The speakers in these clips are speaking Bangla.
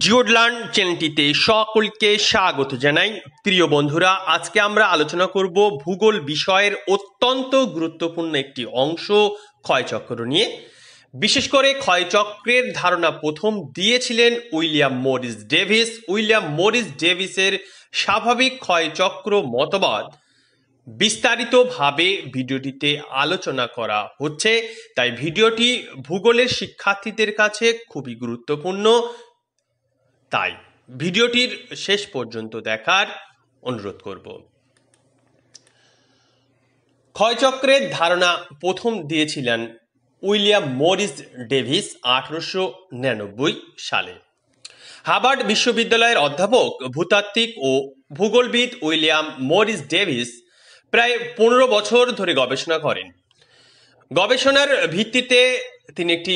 জিওডলার্ন চ্যানেলটিতে সকলকে স্বাগত জানাই। প্রিয় বন্ধুরা, আজকে আমরা আলোচনা করব ভূগোল বিষয়ের অত্যন্ত গুরুত্বপূর্ণ একটি অংশ ক্ষয়চক্র নিয়ে। বিশেষ করে ক্ষয়চক্রের ধারণা প্রথম দিয়েছিলেন William Morris Davis. William Morris ডেভিসের স্বাভাবিক ক্ষয়চক্র মতবাদ বিস্তারিতভাবে ভিডিওটিতে আলোচনা করা হচ্ছে, তাই ভিডিওটি ভূগোলের শিক্ষার্থীদের কাছে খুবই গুরুত্বপূর্ণ। তাই ভিডিওটির শেষ পর্যন্ত দেখার অনুরোধ করব। ক্ষয়চক্রের ধারণা প্রথম দিয়েছিলেন উইলিয়াম মরিস ডেভিস 1899 সালে। হার্ভার্ড বিশ্ববিদ্যালয়ের অধ্যাপক, ভূতাত্ত্বিক ও ভূগোলবিদ উইলিয়াম মরিস ডেভিস প্রায় 15 বছর ধরে গবেষণা করেন। গবেষণার ভিত্তিতে তিনি একটি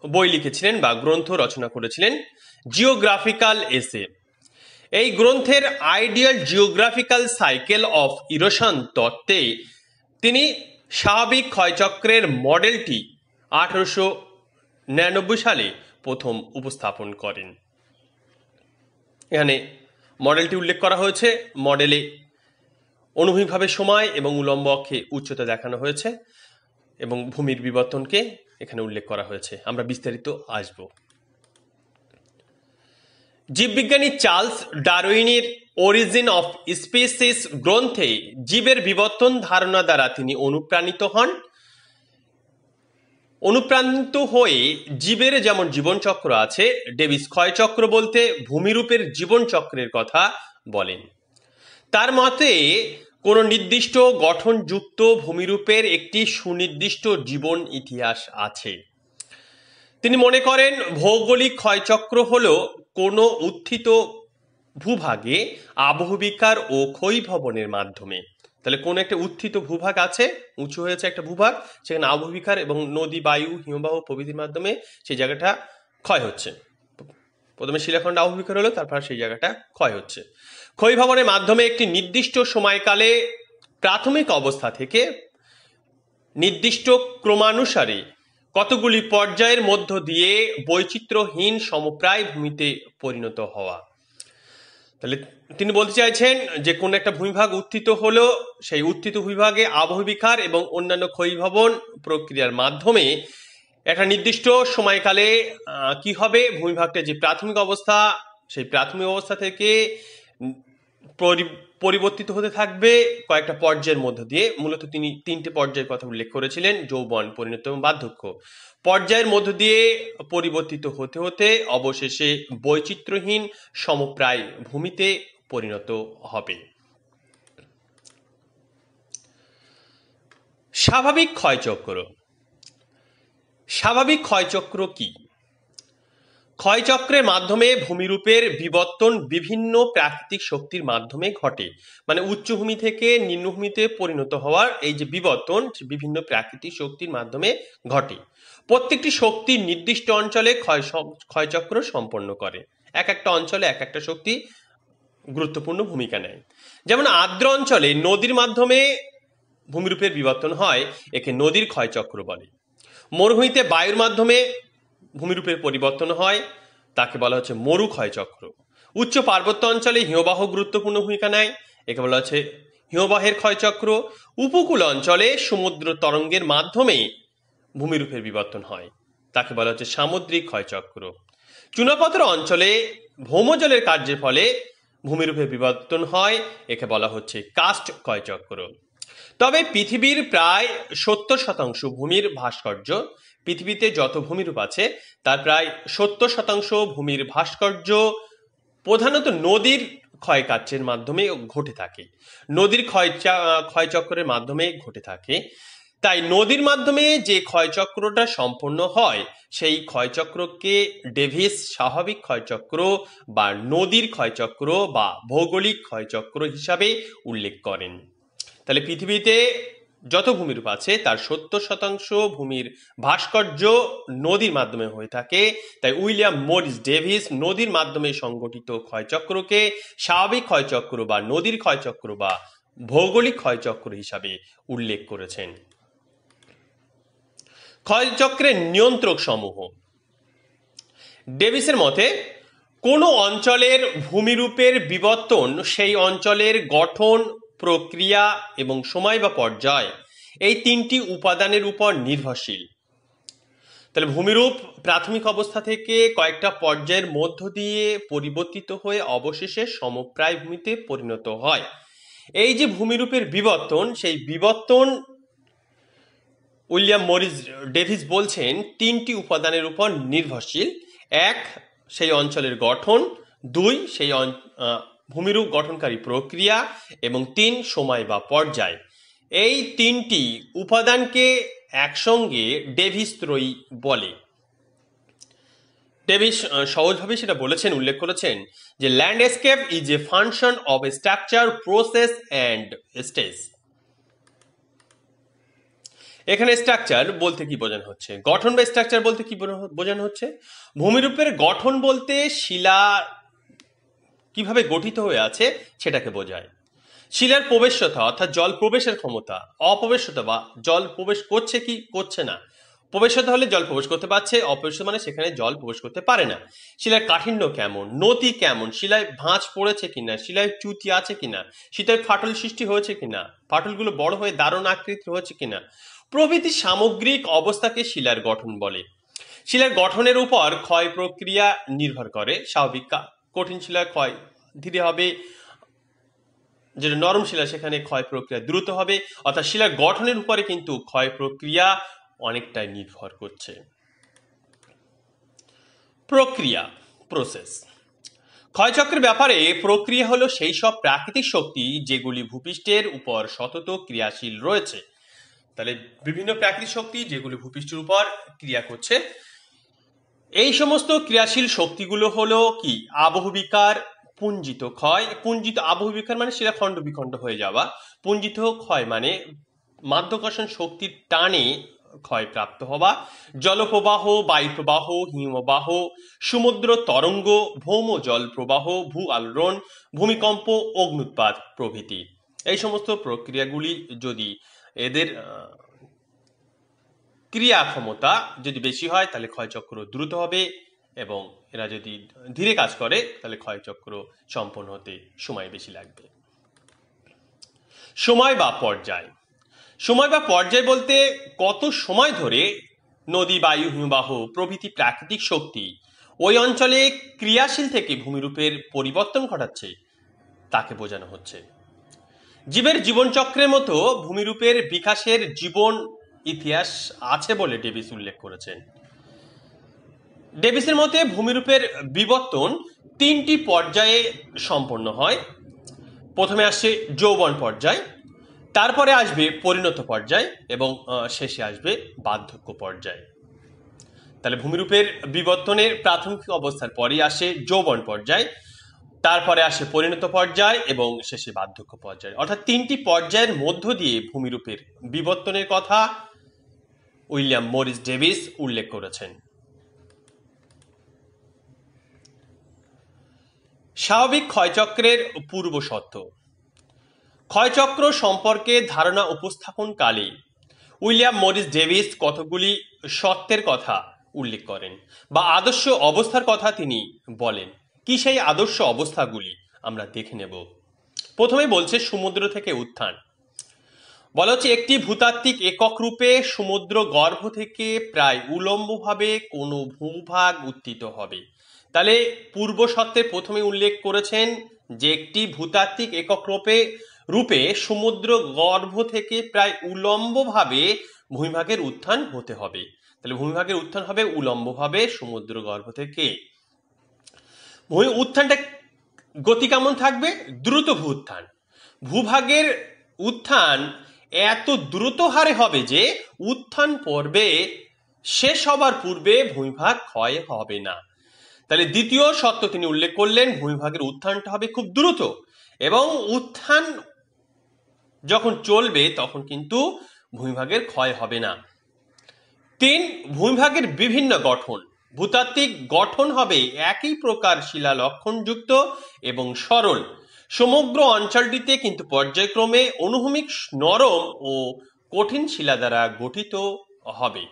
বই লিখেছিলেন বা গ্রন্থ রচনা করেছিলেন, জিওগ্রাফিক্যাল এসে। এই গ্রন্থের ideal geographical cycle of erosion তত্ত্বে তিনি স্বাভাবিক ক্ষয়চক্রের মডেলটি 1899 সালে প্রথম উপস্থাপন করেন। এখানে মডেলটি উল্লেখ করা হয়েছে। মডেলে অনুভূমিকভাবে সময় এবং উল্লম্ব অক্ষে উচ্চতা দেখানো হয়েছে এবং ভূমির বিবর্তনকে এখানে উল্লেখ করা হয়েছে। আমরা বিস্তারিত আসব। জীববিজ্ঞানী চার্লস ডারউইনের অরিজিন অফ স্পিসিস গ্রন্থে জীবের বিবর্তন ধারণা দ্বারা তিনি অনুপ্রাণিত হয়ে জীবের যেমন জীবনচক্র আছে, ডেভিস ক্ষয়চক্র বলতে ভূমিরূপের জীবনচক্রের কথা বলেন। তার মতে কোনো নির্দিষ্ট গঠনযুক্ত ভূমিরূপের একটি সুনির্দিষ্ট জীবন ইতিহাস আছে। তিনি মনে করেন ভৌগোলিক ক্ষয়চক্র হলো কোনো উত্থিত ভূভাগে আবহবিকার ও ক্ষয়ীভবনের মাধ্যমে। তাহলে কোন একটা উত্থিত ভূভাগ আছে, উঁচু হয়েছে একটা ভূভাগ, সেখানে আবহবিকার এবং নদী, বায়ু, হিমবাহ প্রভৃতির মাধ্যমে সেই জায়গাটা ক্ষয় হচ্ছে। প্রথমে শিলাখণ্ড আবহবিকার হলো, তারপর সেই জায়গাটা ক্ষয় হচ্ছে। ক্ষয়ীভবনের মাধ্যমে একটি নির্দিষ্ট সময়কালে প্রাথমিক অবস্থা থেকে নির্দিষ্ট ক্রমানুসারে কতগুলি পর্যায়ের মধ্য দিয়ে বৈচিত্র্যহীন সমপ্রায় ভূমিতে পরিণত হওয়া। তাহলে তিনি বলতে চাইছেন যে কোন একটা ভূমিভাগ উত্থিত হলো, সেই উত্থিত ভূমিভাগে আবহবিকার এবং অন্যান্য ক্ষয়ীভবন প্রক্রিয়ার মাধ্যমে একটা নির্দিষ্ট সময়কালে কি হবে, ভূমিভাগটা যে প্রাথমিক অবস্থা, সেই প্রাথমিক অবস্থা থেকে পরিবর্তিত হতে থাকবে কয়েকটা পর্যায়ের মধ্য দিয়ে। মূলত তিনি 3টে পর্যায়ের কথা উল্লেখ করেছিলেন: যৌবন, পরিণত এবং বার্ধক্য। পর্যায়ের মধ্য দিয়ে পরিবর্তিত হতে হতে অবশেষে বৈচিত্র্যহীন সমপ্রায় ভূমিতে পরিণত হবে। স্বাভাবিক ক্ষয়চক্র। স্বাভাবিক ক্ষয়চক্র কি? ক্ষয়চক্রের মাধ্যমে ভূমিরূপের বিবর্তন বিভিন্ন প্রাকৃতিক শক্তির মাধ্যমে ঘটে। মানে উচ্চভূমি থেকে নিম্নভূমিতে পরিণত হওয়ার এই যে বিবর্তন, বিভিন্ন প্রাকৃতিক শক্তির মাধ্যমে ঘটে। প্রত্যেকটি শক্তি নির্দিষ্ট অঞ্চলে ক্ষয়চক্র সম্পন্ন করে। এক একটা অঞ্চলে এক একটা শক্তি গুরুত্বপূর্ণ ভূমিকা নেয়। যেমন আর্দ্র অঞ্চলে নদীর মাধ্যমে ভূমিরূপের বিবর্তন হয়, একে নদীর ক্ষয়চক্র বলে। মরুভূমিতে বায়ুর মাধ্যমে ভূমিরূপের পরিবর্তন হয়, তাকে বলা হচ্ছে মরু ক্ষয়চক্র। উচ্চ পার্বত্য অঞ্চলে হিমবাহ গুরুত্বপূর্ণ ভূমিকা নেয়, একে বলা হচ্ছে হিমবাহের ক্ষয়চক্র। উপকূল অঞ্চলে সমুদ্র তরঙ্গের মাধ্যমে ভূমিরূপের বিবর্তন হয়, তাকে বলা হচ্ছে সামুদ্রিক ক্ষয়চক্র। চুনাপাথর অঞ্চলে ভৌমজলের কার্যের ফলে ভূমিরূপের বিবর্তন হয়, একে বলা হচ্ছে কার্স্ট ক্ষয়চক্র। তবে পৃথিবীর প্রায় 70% ভূমির ভাস্কর্য, পৃথিবীতে যত ভূমিরূপ আছে তার প্রায় 70% ভূমির ভাস্কর্য প্রধানত নদীর ক্ষয়কার্যের মাধ্যমে ঘটে থাকে, নদীর ক্ষয়চক্রের মাধ্যমে ঘটে থাকে। তাই নদীর মাধ্যমে যে ক্ষয়চক্রটা সম্পন্ন হয়, সেই ক্ষয়চক্রকে ডেভিস স্বাভাবিক ক্ষয়চক্র বা নদীর ক্ষয়চক্র বা ভৌগোলিক ক্ষয়চক্র হিসাবে উল্লেখ করেন। তাহলে পৃথিবীতে যত ভূমিরূপ আছে তার 70% ভূমির ভাস্কর্য নদীর মাধ্যমে হয়ে থাকে। তাই উইলিয়াম মরিস ডেভিস নদীর মাধ্যমে সংগঠিত ক্ষয়চক্রকে স্বাভাবিক ক্ষয়চক্র বা নদীর ক্ষয়চক্র বা ভৌগোলিক ক্ষয়চক্র হিসাবে উল্লেখ করেছেন। ক্ষয়চক্রের নিয়ন্ত্রক সমূহ। ডেভিসের মতে কোনো অঞ্চলের ভূমিরূপের বিবর্তন সেই অঞ্চলের গঠন, প্রক্রিয়া এবং সময় বা পর্যায় এই তিনটি উপাদানের উপর নির্ভরশীল। তাহলে ভূমিরূপ প্রাথমিক অবস্থা থেকে কয়েকটা পর্যায়ের মধ্য দিয়ে পরিবর্তিত হয়ে অবশেষে সমপ্রায় ভূমিতে পরিণত হয়। এই যে ভূমিরূপের বিবর্তন, সেই বিবর্তন উইলিয়াম মরিস ডেভিস বলছেন তিনটি উপাদানের উপর নির্ভরশীল। এক, সেই অঞ্চলের গঠন; দুই, সেই ভূমিরূপ গঠনকারী প্রক্রিয়া; এবং তিন, সময় বা পর্যায়। এই তিনটি উপাদানকে একসঙ্গে ডেভিস ত্রয়ী বলে। ডেভিস সহজভাবে সেটা বলেছেন, উল্লেখ করেছেন যে landscape is a function of A structure, process and stage. এখানে স্ট্রাকচার বলতে কি বোঝানো হচ্ছে, গঠন বা স্ট্রাকচার বলতে কি বোঝানো হচ্ছে? ভূমিরূপের গঠন বলতে শিলা কিভাবে গঠিত হয়ে আছে সেটাকে বোঝায়। শিলার প্রবেশ্যতা অর্থাৎ জল প্রবেশের ক্ষমতা, অপ্রবেশ্যতা বা জল প্রবেশ করছে কি করছে না। প্রবেশ্যতা হলে জল প্রবেশ করতে পারছে, অপ্রবেশ্যতা মানে সেখানে জল প্রবেশ করতে পারে না। শিলার কাঠিন্য কেমন, নতি কেমন, শিলায় ভাঁজ পড়েছে কিনা, শিলায় চ্যুতি আছে কিনা, শিলায় ফাটল সৃষ্টি হয়েছে কিনা, ফাটলগুলো বড় হয়ে দারুণ আকৃতির হয়েছে কিনা, প্রভৃতি সামগ্রিক অবস্থাকে শিলার গঠন বলে। শিলার গঠনের উপর ক্ষয় প্রক্রিয়া নির্ভর করে। স্বাভাবিক কঠিন শিলার ক্ষয় ধীরে হবে, যেটা নরম শিলা সেখানে ক্ষয় প্রক্রিয়া দ্রুত হবে। অর্থাৎ শিলার গঠনের উপরে কিন্তু ক্ষয় প্রক্রিয়া অনেকটাই নির্ভর করছে। প্রক্রিয়া, প্রসেস। ক্ষয়চক্রের ব্যাপারে প্রক্রিয়া হলো সেই সব প্রাকৃতিক শক্তি যেগুলি ভূপৃষ্ঠের উপর সতত ক্রিয়াশীল রয়েছে। তাহলে বিভিন্ন প্রাকৃতিক শক্তি যেগুলি ভূপৃষ্ঠের উপর ক্রিয়া করছে, এই সমস্ত ক্রিয়াশীল শক্তিগুলো হলো কি? আবহবিকার, পুঞ্জিত ক্ষয়। পুঞ্জিত আবহবিকার মানে শিলা খণ্ড বিখণ্ড হয়ে যাওয়া, পুঞ্জিত ক্ষয় মানে মাধ্যাকর্ষণ শক্তির টানে ক্ষয়প্রাপ্ত হওয়া, জলপ্রবাহ, বায়ুপ্রবাহ, হিমবাহ, সমুদ্র তরঙ্গ, ভৌম জল প্রবাহ, ভূ আলোড়ন, ভূমিকম্প, অগ্নুৎপাত প্রভৃতি। এই সমস্ত প্রক্রিয়াগুলি যদি এদের ক্রিয়া ক্ষমতা যদি বেশি হয় তাহলে ক্ষয়চক্র দ্রুত হবে, এবং এরা যদি ধীরে কাজ করে তাহলে ক্ষয়চক্র সম্পন্ন হতে সময় বেশি লাগবে। সময় বা পর্যায়। সময় বা পর্যায় বলতে কত সময় ধরে নদী, বায়ু, হিমবাহ প্রভৃতি প্রাকৃতিক শক্তি ওই অঞ্চলে ক্রিয়াশীল থেকে ভূমিরূপের পরিবর্তন ঘটাচ্ছে তাকে বোঝানো হচ্ছে। জীবের জীবনচক্রের মতো ভূমিরূপের বিকাশের জীবন ইতিহাস আছে বলে ডেভিস উল্লেখ করেছেন। ডেভিসের মতে ভূমিরূপের বিবর্তন তিনটি পর্যায়ে সম্পন্ন হয়। প্রথমে আসছে যৌবন পর্যায়, তারপরে আসবে পরিণত পর্যায়, এবং শেষে আসবে বার্ধক্য পর্যায়। তাহলে ভূমিরূপের বিবর্তনের প্রাথমিক অবস্থার পরেই আসে যৌবন পর্যায়, তারপরে আসে পরিণত পর্যায়, এবং শেষে বার্ধক্য পর্যায়। অর্থাৎ তিনটি পর্যায়ের মধ্য দিয়ে ভূমিরূপের বিবর্তনের কথা উইলিয়াম মরিস ডেভিস উল্লেখ করেছেন। স্বাভাবিক ক্ষয়চক্রের পূর্ব শর্ত। ক্ষয়চক্র সম্পর্কে ধারণা উপস্থাপনকালে উইলিয়াম মরিস ডেভিস কতগুলি শর্তের কথা উল্লেখ করেন বা আদর্শ অবস্থার কথা তিনি বলেন। কি সেই আদর্শ অবস্থাগুলি আমরা দেখে নেব। প্রথমে বলছে সমুদ্র থেকে উত্থান। বলা হচ্ছে একটি ভূতাত্ত্বিক একক রূপে সমুদ্র গর্ভ থেকে প্রায় উলম্বভাবে কোনো ভূভাগ উত্থিত হবে। তাহলে পূর্ব শর্তে প্রথমে উল্লেখ করেছেন যে একটি ভূতাত্ত্বিক একক রূপে সমুদ্র গর্ভ থেকে প্রায় উলম্বভাবে ভূমিভাগের উত্থান হতে হবে। তাহলে ভূমিভাগের উত্থান হবে উলম্বভাবে সমুদ্র গর্ভ থেকে। উত্থানটা গতি কেমন থাকবে? দ্রুত ভূত্থান। ভূভাগের উত্থান এত দ্রুত হারে হবে যে উত্থান পর্বে শেষ হবার পূর্বে ভূমিভাগ ক্ষয় হবে না। তাহলে দ্বিতীয় শর্ত তিনি উল্লেখ করলেন, ভূমিভাগের উত্থানটা হবে খুব দ্রুত, এবং উত্থান যখন চলবে তখন কিন্তু ভূমিভাগের ক্ষয় হবে না। 3, ভূমিভাগের বিভিন্ন গঠন। ভূতাত্ত্বিক গঠন হবে একই প্রকার শিলা লক্ষণযুক্ত এবং সরল। সমগ্র অঞ্চলটিতে কিন্তু পর্যায়ক্রমে অনুভূমিক নরম ও কঠিন শিলা দ্বারা গঠিত হবে।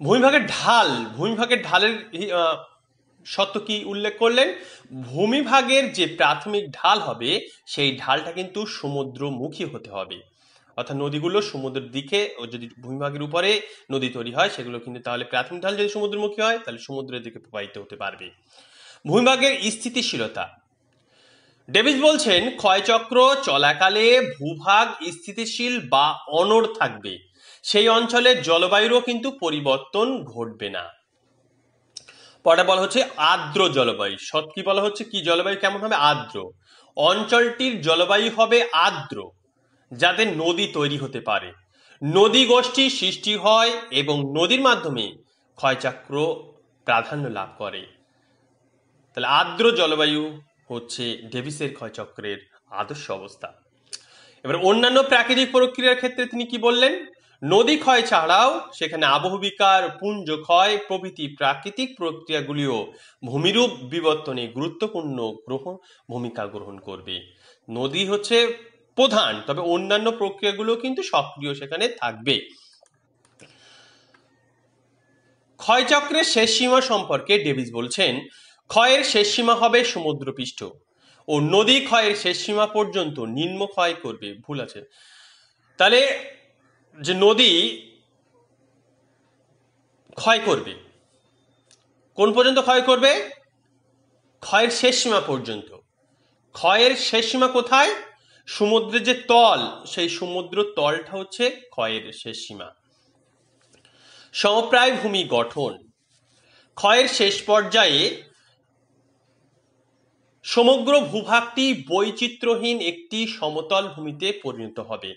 ভূমিভাগের ঢালের সত্য কি উল্লেখ করলেন? ভূমিভাগের যে প্রাথমিক ঢাল হবে সেই ঢালটা কিন্তু সমুদ্রমুখী হতে হবে, অর্থাৎ নদীগুলো সমুদ্রের দিকে, ও যদি ভূমিভাগের উপরে নদী তৈরি হয় সেগুলো কিন্তু তাহলে প্রাথমিক ঢাল যদি সমুদ্রমুখী হয় তাহলে সমুদ্রের দিকে প্রবাহিত হতে পারবে। ভূমিভাগের স্থিতিশীলতা, ডেভিস বলছেন ক্ষয়চক্র চলাকালে ভূভাগ স্থিতিশীল বা অনড় থাকবে, সেই অঞ্চলের জলবায়ুরও কিন্তু পরিবর্তন ঘটবে না। পরে বলা হচ্ছে আর্দ্র জলবায়ু। কি বলা হচ্ছে, কি জলবায়ু কেমন হবে? আর্দ্র। অঞ্চলটির জলবায়ু হবে আর্দ্র, যাতে নদী তৈরি হতে পারে, নদী গোষ্ঠী সৃষ্টি হয় এবং নদীর মাধ্যমে ক্ষয়চক্র প্রাধান্য লাভ করে। তাহলে আর্দ্র জলবায়ু হচ্ছে ডেভিসের ক্ষয়চক্রের আদর্শ অবস্থা। এবার অন্যান্য প্রাকৃতিক প্রক্রিয়ার ক্ষেত্রে তিনি কি বললেন? নদী ক্ষয় ছাড়াও সেখানে আবহবিকার, পুঞ্জ ক্ষয় প্রভৃতি প্রাকৃতিক প্রক্রিয়াগুলিও ভূমিরূপ বিবর্তনে গুরুত্বপূর্ণ ভূমিকা গ্রহণ করবে। নদী হচ্ছে প্রধান, তবে অন্যান্য প্রক্রিয়াগুলো কিন্তু সক্রিয় সেখানে থাকবে। ক্ষয়চক্রের শেষ সীমা সম্পর্কে ডেভিস বলছেন ক্ষয়ের শেষ সীমা হবে সমুদ্রপৃষ্ঠ ও নদী ক্ষয়ের শেষ সীমা পর্যন্ত নিম্ন ক্ষয় করবে। ভুল আছে, তাহলে যে নদী ক্ষয় করবে কোন পর্যন্ত ক্ষয় করবে? ক্ষয়ের শেষ সীমা পর্যন্ত। ক্ষয়ের শেষ সীমা কোথায়? সমুদ্রের যে তল, সেই সমুদ্র তলটা হচ্ছে ক্ষয়ের শেষ সীমা। সমপ্রায় ভূমি গঠন, ক্ষয়ের শেষ পর্যায়ে সমগ্র ভূভাগটি বৈচিত্র্যহীন একটি সমতল ভূমিতে পরিণত হবে।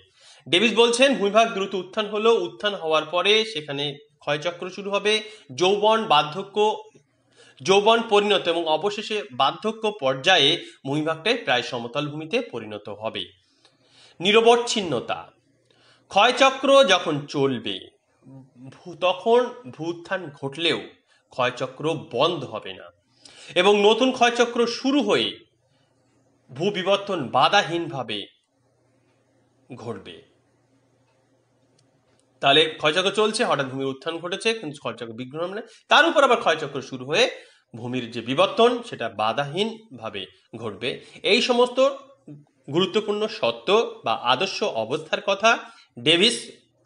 ডেভিস বলছেন ভূমিভাগ দ্রুত উত্থান হলো, উত্থান হওয়ার পরে সেখানে ক্ষয়চক্র শুরু হবে, যৌবন পরিণত এবং অবশেষে বার্ধক্য পর্যায়ে ভূমিভাগটাই প্রায় সমতল ভূমিতে পরিণত হবে। নিরবচ্ছিন্নতা, ক্ষয়চক্র যখন চলবে তখন ভূত্থান ঘটলেও ক্ষয়চক্র বন্ধ হবে না এবং নতুন ক্ষয়চক্র শুরু হয়ে ভূবিবর্তন বাধাহীনভাবে ঘটবে। তাহলে ক্ষয়চক্র চলছে, হঠাৎ ভূমির উত্থান ঘটেছে কিন্তু ক্ষয়চক্র বিঘ্ন হবে না, তার উপর আবার ক্ষয়চক্র শুরু হয়ে ভূমির যে বিবর্তন সেটা বাধাহীনভাবে ঘটবে। এই সমস্ত গুরুত্বপূর্ণ সত্য বা আদর্শ অবস্থার কথা ডেভিস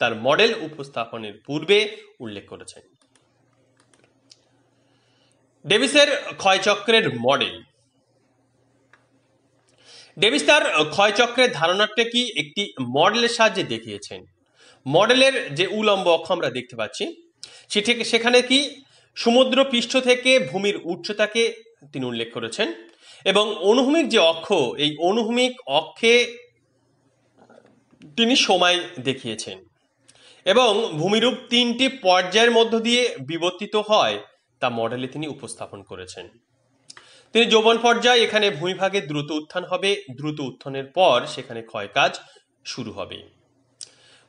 তার মডেল উপস্থাপনের পূর্বে উল্লেখ করেছেন। ডেভিসের ক্ষয়চক্রের মডেল। ডেভিস তার ক্ষয়চক্রের ধারণাটা কি একটি মডেলের সাহায্যে দেখিয়েছেন। মডেলের যে উলম্ব অক্ষ আমরা দেখতে পাচ্ছি সেখানে কি সমুদ্র পৃষ্ঠ থেকে ভূমির উচ্চতাকে তিনি উল্লেখ করেছেন এবং অনুভূমিক যে অক্ষ, এই অনুভূমিক অক্ষে তিনি সময় দেখিয়েছেন এবং ভূমিরূপ তিনটি পর্যায়ের মধ্য দিয়ে বিবর্তিত হয় তা মডেলে তিনি উপস্থাপন করেছেন। তিনি যৌবন পর্যায়ে এখানে ভূমিভাগে দ্রুত উত্থান হবে, দ্রুত উত্থানের পর সেখানে ক্ষয়কাজ শুরু হবে।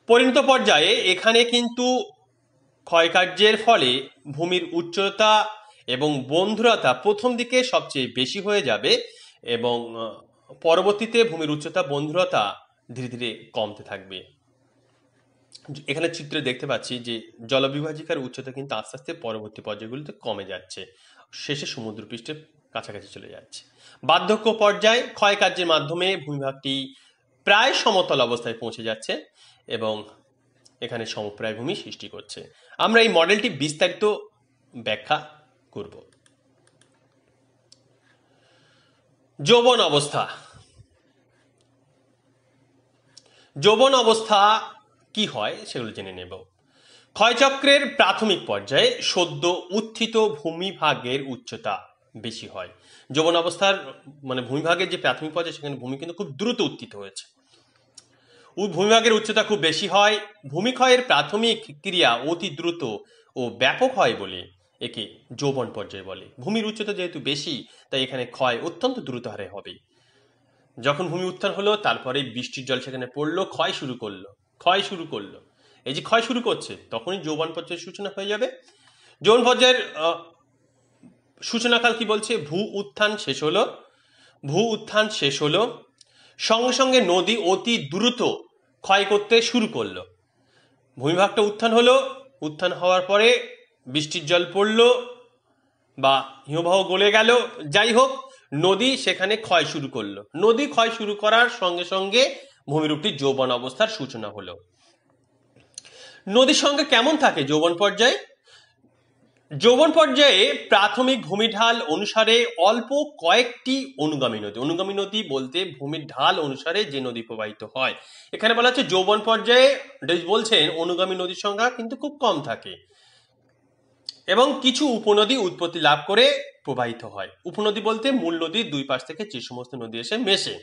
পরিণত পর্যায়ে এখানে কিন্তু ক্ষয়কার্যের ফলে ভূমির উচ্চতা এবং বন্ধুরতা প্রথম দিকে সবচেয়ে বেশি হয়ে যাবে এবং পরবর্তীতে ভূমির উচ্চতা বন্ধুরতা ধীরে ধীরে কমতে থাকবে। এখানে চিত্রে দেখতে পাচ্ছি যে জলবিভাজিকার উচ্চতা কিন্তু আস্তে আস্তে পরবর্তী পর্যায়গুলিতে কমে যাচ্ছে, শেষে সমুদ্রপৃষ্ঠের কাছাকাছি চলে যাচ্ছে। বার্ধক্য পর্যায়ে ক্ষয়কার্যের মাধ্যমে ভূমিভাগটি প্রায় সমতল অবস্থায় পৌঁছে যাচ্ছে এবং এখানে সমপ্রায় ভূমি সৃষ্টি করছে। আমরা এই মডেলটি বিস্তারিত ব্যাখ্যা করব। যৌবন অবস্থা। যৌবন অবস্থা কি হয় সেগুলো জেনে নেব। ক্ষয়চক্রের প্রাথমিক পর্যায়ে সদ্য উত্থিত ভূমিভাগের উচ্চতা বেশি হয়। যৌবন অবস্থার মানে ভূমিভাগের যে প্রাথমিক পর্যায়ে সেখানে ভূমি কিন্তু খুব দ্রুত উত্থিত হয়েছে, ভূমিভাগের উচ্চতা খুব বেশি হয়। ভূমিক্ষয়ের প্রাথমিক ক্রিয়া অতি দ্রুত ও ব্যাপক হয় বলে একে যৌবন পর্যায় বলে। ভূমির উচ্চতা যেহেতু বেশি তাই এখানে ক্ষয় অত্যন্ত দ্রুত হারে হবে। যখন ভূমি উত্থান হলো তারপরে বৃষ্টির জল সেখানে পড়লো, ক্ষয় শুরু করলো, এই যে ক্ষয় শুরু করছে তখনই যৌবন পর্যায়ের সূচনা হয়ে যাবে। যৌবন পর্যায়ের সূচনাকাল কি বলছে? ভূ উত্থান শেষ হলো, সঙ্গে সঙ্গে নদী অতি দ্রুত ক্ষয় করতে শুরু করলো। ভূমিভাগটা উত্থান হলো, উত্থান হওয়ার পরে বৃষ্টির জল পড়লো বা হিমবাহ গলে গেল, যাই হোক নদী সেখানে ক্ষয় শুরু করলো। নদী ক্ষয় শুরু করার সঙ্গে সঙ্গে ভূমিরূপটির যৌবন অবস্থার সূচনা হলো। নদীর সঙ্গে কেমন থাকে যৌবন পর্যায়ে? যৌবন পর্যায়ে প্রাথমিক ভূমিঢাল অনুসারে অল্প কয়েকটি অনুগামী নদী, অনুগামী নদী বলতে ভূমির ঢাল অনুসারে যে নদী প্রবাহিত হয়। এখানে বলা হচ্ছে যৌবন পর্যায়ে বলছেন অনুগামী নদীর সংখ্যা কিন্তু খুব কম থাকে এবং কিছু উপনদী উৎপত্তি লাভ করে প্রবাহিত হয়। উপনদী বলতে মূল নদীর দুই পাশ থেকে যে সমস্ত নদী এসে মেশে।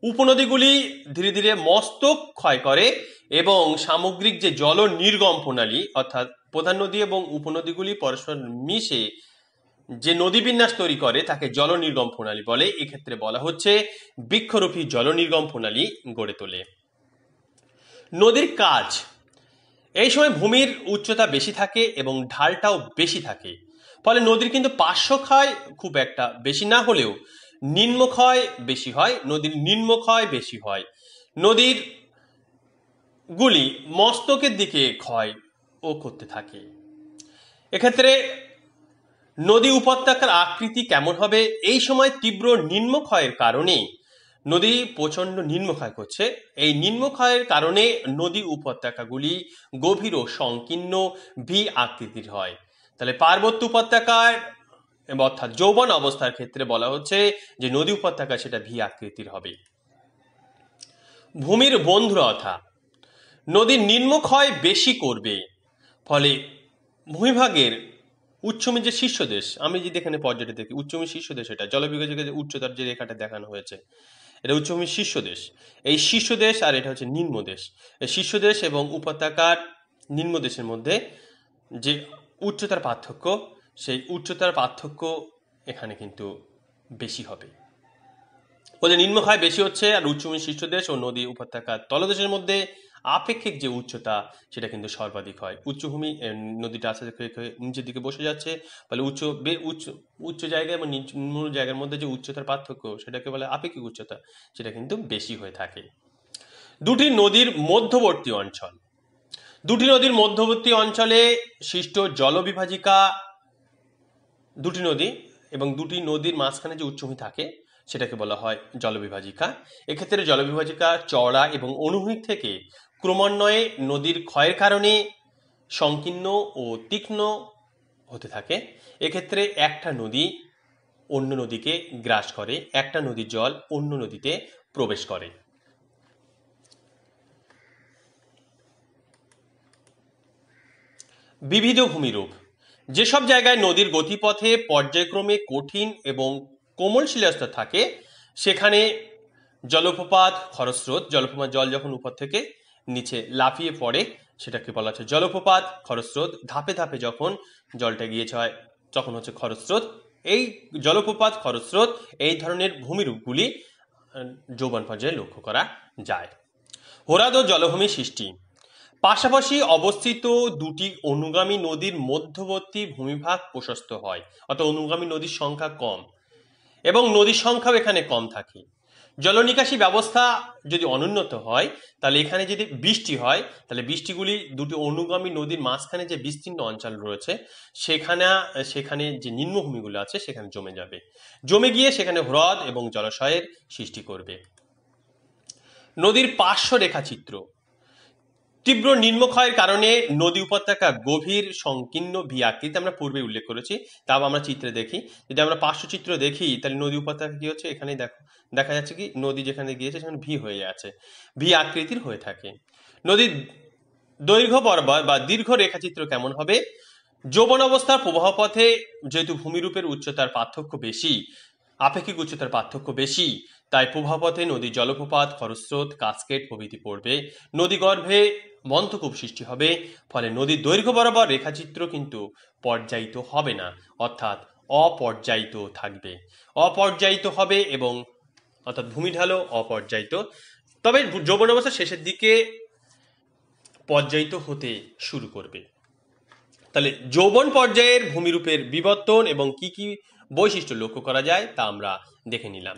উপনদীগুলি ধীরে ধীরে মস্তক ক্ষয় করে এবং সামগ্রিক যে জল নির্গম প্রণালী, অর্থাৎ প্রধান নদী এবং উপনদীগুলি পরস্পর মিশে যে নদী বিন্যাস তৈরি করে তাকে জল নির্গম প্রণালী বলে। এক্ষেত্রে বলা হচ্ছে বৃক্ষরূপী জল নির্গম প্রণালী গড়ে তোলে। নদীর কাজ, এই সময় ভূমির উচ্চতা বেশি থাকে এবং ঢালটাও বেশি থাকে, ফলে নদীর কিন্তু পার্শ্বক্ষয় খুব একটা বেশি না হলেও নিম্নক্ষয় বেশি হয়। নদীর নিম্নক্ষয় বেশি হয়। নদীর গুলি মস্তকের দিকে ক্ষয় ও করতে থাকে। এক্ষেত্রে নদী উপত্যকার আকৃতি কেমন হবে? এই সময় তীব্র নিম্নক্ষয়ের কারণে নদী প্রচন্ড নিম্নক্ষয় করছে। এই নিম্নক্ষয়ের কারণে নদী উপত্যকাগুলি গভীর ও সংকীর্ণ ভি আকৃতির হয়। তাহলে পার্বত্য উপত্যকার অর্থাৎ যৌবন অবস্থার ক্ষেত্রে বলা হচ্ছে যে নদী উপত্যকা সেটা ভি আকৃতির হবে। ভূমির বন্ধুরতা, নদীর নিম্নক্ষয় বেশি করবে, ফলে ভূমিভাগের উচ্চভূমি যে শীর্ষদেশ, আমি যদি এখানে পর্যায়টা দেখি উচ্চভূমি শীর্ষদেশ, এটা জলবিভাজকের যে উচ্চতার যে রেখাটা দেখানো হয়েছে এটা উচ্চভূমি শীর্ষদেশ। এই শীর্ষদেশ আর এটা হচ্ছে নিম্নদেশ। এই শীর্ষদেশ এবং উপত্যকার নিম্নদেশের মধ্যে যে উচ্চতার পার্থক্য, সেই উচ্চতার পার্থক্য এখানে কিন্তু বেশি হবে। ওদের নিম্নক্ষয় বেশি হচ্ছে আর উচ্চভূমি শীর্ষদেশ ও নদী উপত্যকার তলদেশের মধ্যে আপেক্ষিক যে উচ্চতা সেটা কিন্তু সর্বাধিক হয়। উচ্চভূমি নদীটা আস্তে আস্তে নিচের দিকে বসে যাচ্ছে, ফলে উচ্চ জায়গা এবং নিম্ন জায়গার মধ্যে যে উচ্চতার পার্থক্য সেটাকে বলে আপেক্ষিক উচ্চতা, সেটা কিন্তু বেশি হয়ে থাকে। দুটি নদীর মধ্যবর্তী অঞ্চল, দুটি নদীর মধ্যবর্তী অঞ্চলে সৃষ্ট জলবিভাজিকা, দুটি নদী এবং দুটি নদীর মাঝখানে যে উচ্চভূমি থাকে সেটাকে বলা হয় জলবিভাজিকা। এক্ষেত্রে জলবিভাজিকা চওড়া এবং অনুভূমিক থেকে ক্রমান্বয়ে নদীর ক্ষয়ের কারণে সংকীর্ণ ও তীক্ষ্ণ হতে থাকে। এক্ষেত্রে একটা নদী অন্য নদীকে গ্রাস করে, একটা নদীর জল অন্য নদীতে প্রবেশ করে। বিবিধ ভূমিরূপ, যেসব জায়গায় নদীর গতিপথে পর্যায়ক্রমে কঠিন এবং কোমল শিলাস্তর থাকে সেখানে জলপ্রপাত, খরস্রোত, জলপ্রপাত জল যখন উপর থেকে নিচে লাফিয়ে পড়ে সেটাকে বলা হচ্ছে জলপ্রপাত, খরস্রোত। ধাপে ধাপে যখন জলটা গিয়েছে হয় তখন হচ্ছে খরস্রোত। এই জলপ্রপাত, খরস্রোত এই ধরনের ভূমিরূপগুলি যৌবন পর্যায়ে লক্ষ্য করা যায়। হ্রদ ও জলভূমি সৃষ্টি, পাশাপাশি অবস্থিত দুটি অনুগামী নদীর মধ্যবর্তী ভূমিভাগ প্রশস্ত হয়, অর্থাৎ অনুগামী নদীর সংখ্যা কম এবং নদীর সংখ্যাও এখানে কম থাকে। জলনিকাশি ব্যবস্থা যদি অনুন্নত হয় তাহলে এখানে যদি বৃষ্টি হয় তাহলে বৃষ্টিগুলি দুটি অনুগামী নদীর মাঝখানে যে বিস্তীর্ণ অঞ্চল রয়েছে সেখানে যে নিম্নভূমিগুলো আছে সেখানে জমে যাবে, জমে গিয়ে সেখানে হ্রদ এবং জলাশয়ের সৃষ্টি করবে। নদীর পার্শ্ব রেখাচিত্র, তীব্র নিম্নক্ষয়ের কারণে নদী উপত্যকা গভীর সংকীর্ণ ভি আকৃতি আমরা পূর্বে উল্লেখ করেছি। তাও আমরা চিত্রে দেখি, যদি আমরা পার্শ্বচিত্র দেখি তাহলে নদী উপত্যকা কি হচ্ছে, এখানে দেখো দেখা যাচ্ছে কি নদী যেখানে গিয়েছে সেখানে ভি হয়ে যাচ্ছে, ভি আকৃতির হয়ে থাকে। নদীর দৈর্ঘ্য বরাবর বা দীর্ঘ রেখাচিত্র কেমন হবে? যৌবন অবস্থার প্রবাহ পথে যেহেতু ভূমিরূপের উচ্চতার পার্থক্য বেশি, আপেক্ষিক উচ্চতার পার্থক্য বেশি, তাই প্রবাহপথে নদী জলপ্রপাত, খরস্রোত, কাসকেড প্রভৃতি পড়বে। নদী গর্ভে মন্থকূপ সৃষ্টি হবে, ফলে নদীর দৈর্ঘ্য বরাবর রেখাচিত্র কিন্তু পর্যায়িত হবে না, অর্থাৎ অপর্যায়িত থাকবে, অপর্যায়িত হবে এবং অর্থাৎ ভূমিঢালও অপর্যায়িত। তবে যৌবন অবস্থার শেষের দিকে পর্যায়িত হতে শুরু করবে। তাহলে যৌবন পর্যায়ের ভূমিরূপের বিবর্তন এবং কি কি বৈশিষ্ট্য লক্ষ্য করা যায় তা আমরা দেখে নিলাম।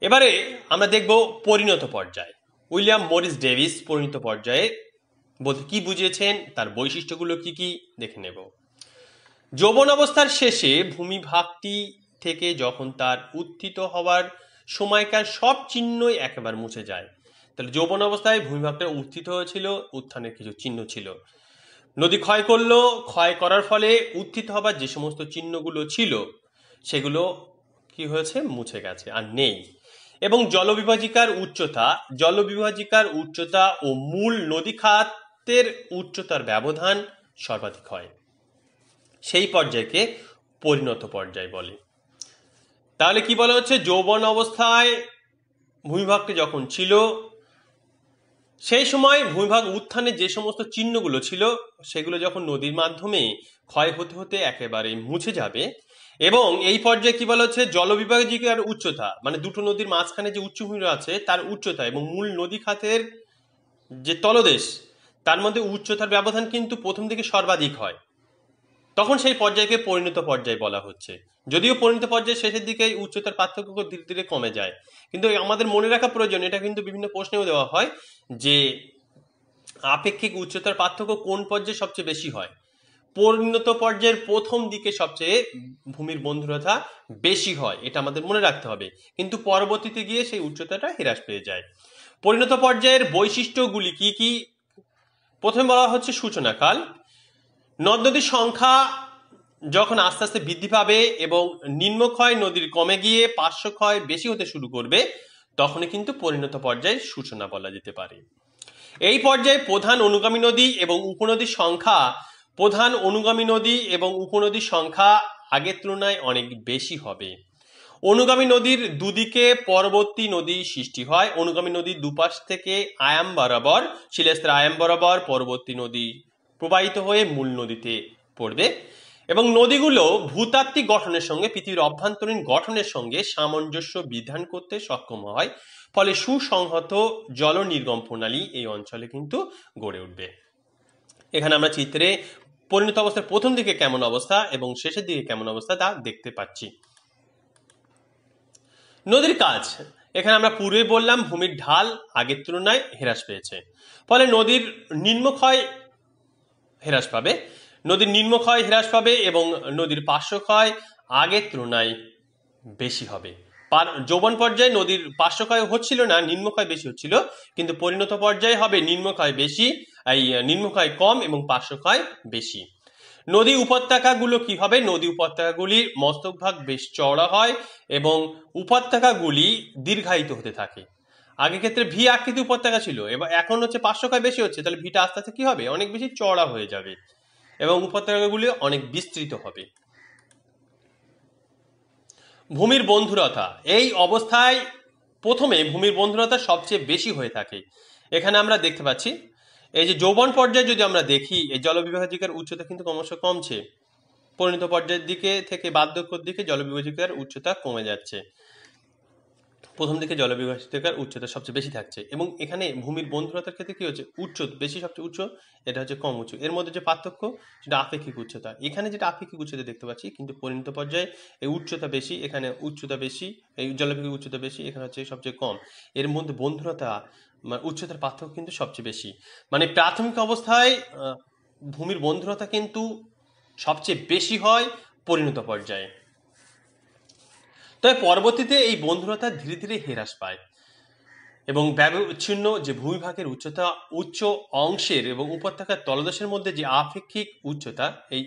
এবারে আমরা দেখব পরিণত পর্যায়। উইলিয়াম মরিস ডেভিস পরিণত পর্যায়ে বলতে কি বুঝিয়েছেন, তার বৈশিষ্ট্যগুলো কি কি দেখে নেব। যৌবন অবস্থার শেষে ভূমিভাগটি থেকে যখন তার উত্থিত হওয়ার সময়কার সব চিহ্নই একেবারে মুছে যায়। তাহলে যৌবন অবস্থায় ভূমিভাগটা উত্থিত হয়েছিল, উত্থানের কিছু চিহ্ন ছিল। নদী ক্ষয় করলো, ক্ষয় করার ফলে উত্থিত হবার যে সমস্ত চিহ্নগুলো ছিল সেগুলো কি হয়েছে, মুছে গেছে, আর নেই। এবং জলবিভাজিকার উচ্চতা ও মূল নদী খাতের উচ্চতার ব্যবধান সর্বাধিক হয়। সেই পর্যায়কে পরিণত পর্যায় বলে। তাহলে কি বলা হচ্ছে, যৌবন অবস্থায় ভূমিভাগটি যখন ছিল সেই সময় ভূমিভাগ উত্থানের যে সমস্ত চিহ্নগুলো ছিল সেগুলো যখন নদীর মাধ্যমে ক্ষয় হতে হতে একেবারে মুছে যাবে, এবং এই পর্যায়ে কি বলা হচ্ছে, জলবিভাজিকার উচ্চতা মানে দুটো নদীর মাঝখানে যে উচ্চভূমি আছে তার উচ্চতা এবং মূল নদী খাতের যে তলদেশ তার মধ্যে উচ্চতার ব্যবধান কিন্তু প্রথম দিকে সর্বাধিক হয়, তখন সেই পর্যায়কে পরিণত পর্যায় বলা হচ্ছে। যদিও পরিণত পর্যায়ে শেষের দিকে উচ্চতার পার্থক্য ধীরে ধীরে কমে যায়, কিন্তু আমাদের মনে রাখা প্রয়োজন, এটা কিন্তু বিভিন্ন প্রশ্নেও দেওয়া হয় যে আপেক্ষিক উচ্চতার পার্থক্য কোন পর্যায়ে সবচেয়ে বেশি হয়। পরিণত পর্যায়ের প্রথম দিকে সবচেয়ে ভূমির বন্ধুরতা বেশি হয়, এটা আমাদের মনে রাখতে হবে, কিন্তু পরবর্তীতে গিয়ে সেই উচ্চতাটা হ্রাস পেয়ে যায়। পরিণত পর্যায়ের বৈশিষ্ট্যগুলি কি কি? প্রথমে বলা হচ্ছে সূচনাকাল। নদ নদীর সংখ্যা যখন আস্তে আস্তে বৃদ্ধি পাবে এবং নিম্নক্ষয় নদীর কমে গিয়ে পার্শ্বক্ষয় বেশি হতে শুরু করবে, তখনই কিন্তু পরিণত পর্যায়ের সূচনা বলা যেতে পারে। এই পর্যায়ে প্রধান অনুগামী নদী এবং উপনদীর সংখ্যা আগের তুলনায় অনেক বেশি হবে। অনুগামী নদীর দুদিকে পরবর্তী নদী সৃষ্টি হয়। অনুগামী নদীর দুপাশ থেকে শিলাস্তরের আয়াম বরাবর পরবর্তী নদী প্রবাহিত হয়ে মূল নদীতে পড়বে, এবং নদীগুলো ভূতাত্ত্বিক গঠনের সঙ্গে পৃথিবীর অভ্যন্তরীণ গঠনের সঙ্গে সামঞ্জস্য বিধান করতে সক্ষম হয়, ফলে সুসংহত জল নির্গম প্রণালী এই অঞ্চলে কিন্তু গড়ে উঠবে। এখানে আমরা চিত্রে পরিণত অবস্থার প্রথম দিকে কেমন অবস্থা এবং শেষের দিকে কেমন অবস্থা তা দেখতে পাচ্ছি। নদীর কাজ, এখানে আমরা পূর্বে বললাম ভূমির ঢাল আগের তুলনায় হ্রাস পেয়েছে, ফলে নদীর নিম্নক্ষয় হ্রাস পাবে এবং নদীর পার্শ্বক্ষয় আগের তুলনায় বেশি হবে। যৌবন পর্যায়ে নদীর পার্শ্বক্ষয় হচ্ছিল না, নিম্নক্ষয় বেশি হচ্ছিল, কিন্তু পরিণত পর্যায়ে হবে নিম্নক্ষয় কম এবং পার্শ্বক্ষয় বেশি। নদী উপত্যকাগুলো কি হবে? নদী উপত্যকাগুলির মস্তকভাগ বেশ চওড়া হয় এবং উপত্যকাগুলি দীর্ঘায়িত হতে থাকে। আগে ক্ষেত্রে ভি আকৃতি উপত্যকা ছিল, এবার এখন হচ্ছে পার্শ্বক্ষয় বেশি হচ্ছে, তাহলে ভিটা আস্তে আস্তে কি হবে, অনেক বেশি চওড়া হয়ে যাবে এবং উপত্যকাগুলি অনেক বিস্তৃত হবে। ভূমির বন্ধুরতা, এই অবস্থায় প্রথমে ভূমির বন্ধুরতা সবচেয়ে বেশি হয়ে থাকে। এখানে আমরা দেখতে পাচ্ছি এই যে যৌবন পর্যায়ে যদি আমরা দেখি, এই জলবিভাজিকার উচ্চতা কিন্তু ক্রমশ কমছে, পরিণত পর্যায়ের দিকে থেকে বার্ধক্যের দিকে জলবিভাজিকার উচ্চতা কমে যাচ্ছে, প্রথম দিকে জলবিভাজিকার উচ্চতা সবচেয়ে বেশি থাকছে। এবং এখানে ভূমির বন্ধুরতার ক্ষেত্রে কি হচ্ছে, বেশি সবচেয়ে উচ্চ, এটা হচ্ছে কম উঁচু, এর মধ্যে যে পার্থক্য সেটা আপেক্ষিক উচ্চতা। এখানে যেটা আপেক্ষিক উচ্চতা দেখতে পাচ্ছি, কিন্তু পরিণত পর্যায়ে এই উচ্চতা বেশি, এখানে উচ্চতা বেশি, এই জলবিভাজিক উচ্চতা বেশি, এখানে হচ্ছে সবচেয়ে কম। এর মধ্যে বন্ধুরতা মানে উচ্চতার পার্থক্য কিন্তু সবচেয়ে বেশি। মানে প্রাথমিক অবস্থায় ভূমির বন্ধুরতা কিন্তু সবচেয়ে বেশি হয় পরিণত পর্যায়ে, তবে পরবর্তীতে এই বন্ধুরতা ধীরে ধীরে হ্রাস পায় এবং ব্যবচ্ছিন্ন যে ভূমিভাগের উচ্চ অংশের এবং উপত্যকার তলদেশের মধ্যে যে আপেক্ষিক উচ্চতা, এই